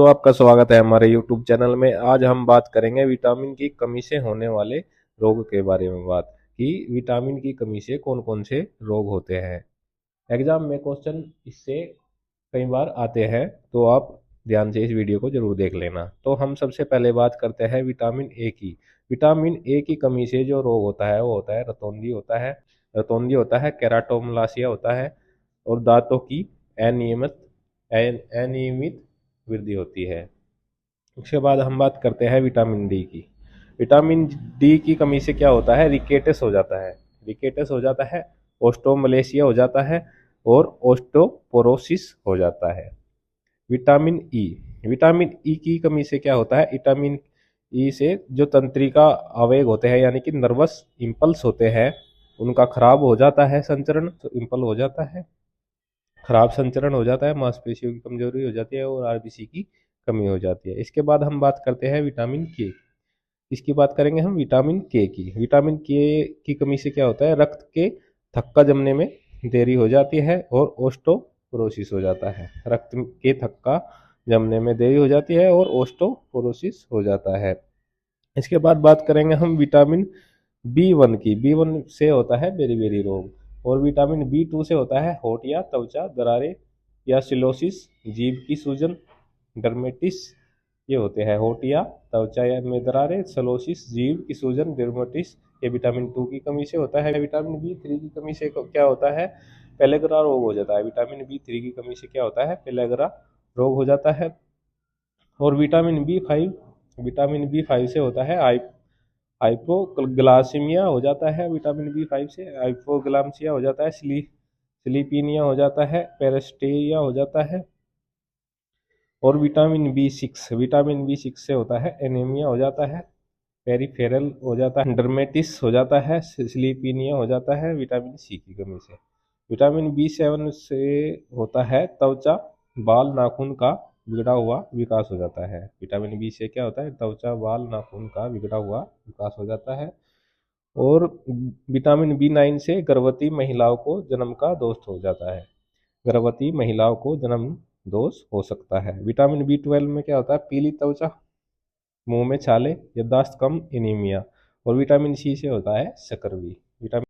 दोस्तों, आपका स्वागत है हमारे YouTube चैनल में। आज हम बात करेंगे विटामिन की कमी से होने वाले रोग के बारे में। बात कि विटामिन की कमी से कौन कौन से रोग होते हैं। एग्जाम में क्वेश्चन इससे कई बार आते हैं, तो आप ध्यान से इस वीडियो को जरूर देख लेना। तो हम सबसे पहले बात करते हैं विटामिन ए की। विटामिन ए की कमी से जो रोग होता है वो होता है रतौंधी होता है, केराटोमलासिया होता है और दांतों की अनियमित वृद्धि होती है। उसके बाद हम बात करते हैं विटामिन डी की। विटामिन डी की कमी से क्या होता है, रिकेटस हो जाता है, ओस्टोमलेशिया हो जाता है और ओस्टोपोरोसिस हो जाता है। विटामिन ई की कमी से क्या होता है, विटामिन ई से जो तंत्रिका आवेग होते हैं यानी कि नर्वस इंपल्स होते हैं उनका खराब हो जाता है संचरण, तो इंपल हो जाता है, खराब संचरण हो जाता है, मांसपेशियों की कमजोरी हो जाती है और आरबीसी की कमी हो जाती है। इसके बाद हम बात करते हैं विटामिन के। इसकी बात करेंगे हम विटामिन के की। विटामिन के की कमी से क्या होता है, रक्त के थक्का जमने में देरी हो जाती है और ओस्टोपोरोसिस हो जाता है। रक्त के थक्का जमने में देरी हो जाती है और ओस्टोपोरोसिस हो जाता है। इसके बाद बात करेंगे हम विटामिन बी 1 की। बी 1 से होता है बेरी रोग और विटामिन बी 2 से होता है होठ या त्वचा दरारें या सिलोसिस, जीभ की सूजन, डर्मेटिस। ये होते हैं होठ या त्वचा या में दरारें, सलोसिस, जीभ की सूजन, डर्मेटिस। ये विटामिन 2 की कमी से होता है। विटामिन बी 3 की कमी से क्या होता है, पेलेग्रा रोग हो जाता है। विटामिन बी 3 की कमी से क्या होता है, पेलेग्रा रोग हो जाता है। और विटामिन बी 5 से होता है हाइपोग्लाइसीमिया हो जाता है। विटामिन बी 5 से हाइपोग्लाइसीमिया हो जाता है, स्लीपीनिया हो जाता है, पेरेस्टेरिया हो जाता है। और विटामिन बी 6 से होता है एनीमिया हो जाता है, पेरिफेरल हो जाता है, डर्मेटिस हो जाता है, स्लीपीनिया हो जाता है विटामिन सी की कमी से। विटामिन बी 7 से होता है त्वचा, बाल, नाखून का बिगड़ा हुआ विकास हो जाता है। विटामिन बी से क्या होता है, त्वचा, बाल, नाखून का बिगड़ा हुआ विकास हो जाता है। और विटामिन बी 9 से गर्भवती महिलाओं को जन्म का दोष हो जाता है। गर्भवती महिलाओं को जन्म दोष हो सकता है। विटामिन बी 12 में क्या होता है, पीली त्वचा, मुंह में छाले, याददाश्त कम, एनीमिया। और विटामिन सी से होता है स्कर्वी। विटामिन